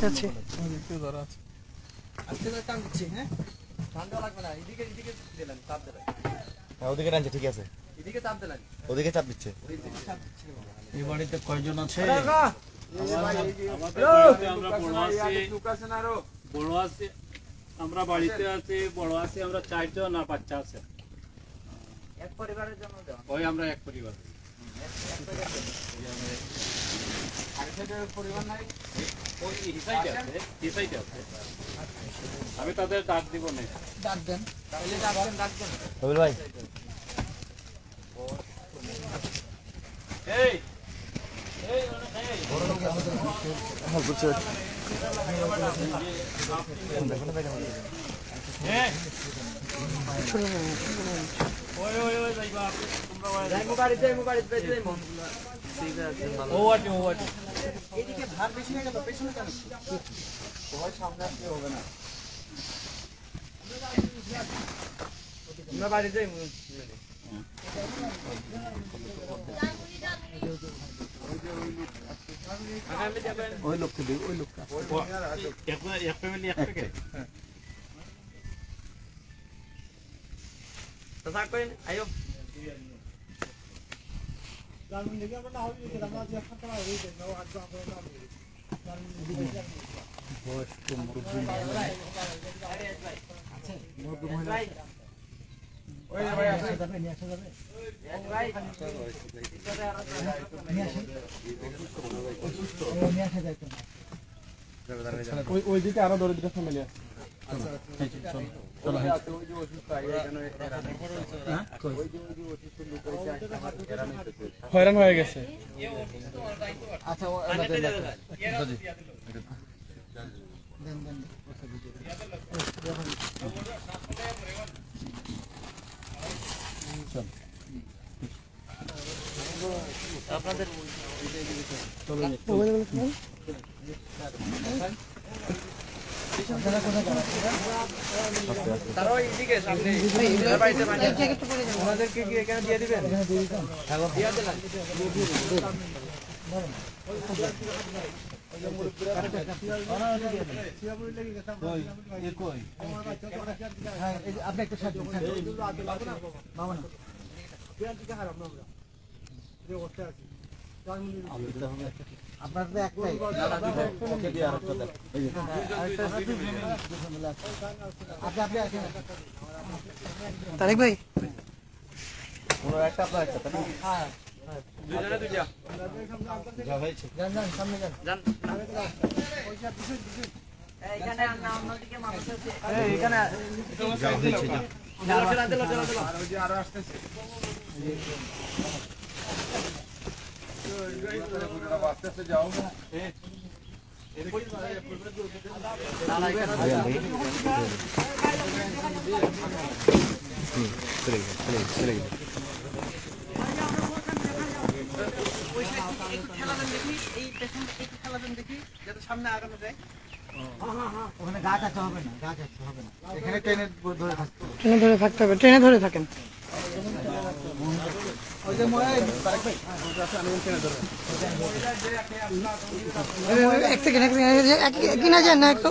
আচ্ছা আজকে তো টান দিচ্ছি, হ্যাঁ ঠান্ডা লাগবে না, এদিকে এদিকে দিলাম চাপ দিলাম, ওদিকে টানছে, ঠিক আছে, এদিকে চাপ দিলাম, ওদিকে চাপ দিচ্ছে। ওইদিকে চাপ দিচ্ছি। এই বাড়িতে কয়জন আছে? বড় আছে, আমরা বাড়িতে আছি, বড় আছে, আমরা 4 জন আর বাচ্চা আছে। এক পরিবারের জন্য দেওয়া। ওই আমরা এক পরিবার। পরিবার নাই, ওই এই সাইডে আছে, এই সাইডে আছে। আমি তাদের ডাক দিব না। ডাক দেন, তাহলে ডাক দেন। রবিল ভাই, এই এই হ্যাঁ বুঝছি। ওই ওই ওই যাইবা তোমরা ওই যাইমু বাড়িতে যাইমু। ও আটি ও আটি। এদিকে ভার বেশি হয়ে গেল, পেছনে কেন? ভয় সামনে আসলে হবে না। আমরা বাড়ি যাইমু। ওই লোককে দিই, ওই লোকটা। এক ফ্যামিলি এক প্যাকেট। তো থাক কইন, আইও। ওইদিকে আরো ধরে দুটো ফ্যামিলি আছে। হয়রান হয়ে গেছে। আচ্ছা আপনাদের তারা এইদিকে সামনে বাড়িতে ওনাদেরকে কি এখানে দিয়ে দিবেন? দিয়ে দিলাম। আপনি একটা আপনার তো একটাই আপনি আসেন তারেক ভাই, একটা আপনার একটা, হ্যাঁ দুইজনে দুইটা। যা হয়েছে। যান সামনে যান এইখানে আমরা অন্যদিকে মানুষ আছে। এইখানে আরো আসতেছে। আস্তে যাও। সামনে আগানো যায়। ওখানে গা কাটতে হবে না, গা কাটতে হবে না, এখানে ট্রেনে ধরে থাকতে হবে। ট্রেনে ধরে থাকতে হবে, ট্রেনে ধরে থাকেন। ওই যে এক সেকেন্ড কিনা যায় না একটু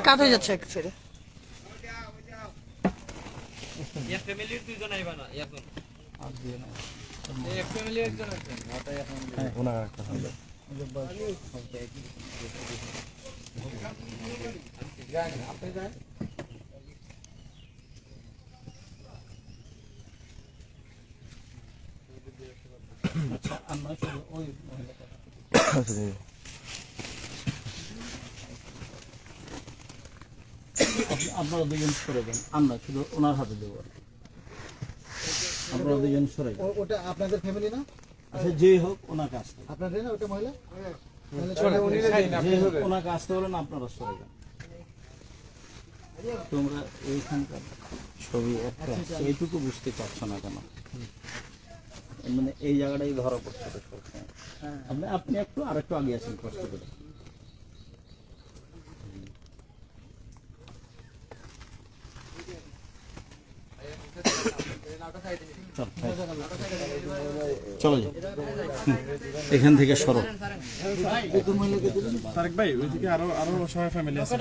কাট হয়ে যাচ্ছে এক সাইডে। এক ফ্যামিলির দুইজন আইবা না এখন। এক ফ্যামিলি একজন আছেন। ওনার একটা হবে। আপনি যান। আমরা শুধু ওই আপনারা দুজন সরে যান, আমরা শুধু ওনার হাতে দেবো। আপনারা দুজন সরে যান। ওটা আপনাদের ফ্যামিলি না? আচ্ছা, যেই হোক ওনাকে আসতে হবে। আপনাদের না ওটা মহিলা? যেই হোক ওনাকে আসতে বলেন, আপনারা সরে যান। তোমরা এইখানকার ছবি একটা এইটুকু বুঝতে পারছো না কেন? মানে এই জায়গাটাই ধরা পড়ছে তো সবসময়। আপনি একটু আর একটু আগে আসেন কষ্ট করে। চলো এখান থেকে সরো। তারেক ভাই ওইদিকে আরো অসহায় ফ্যামিলি আছে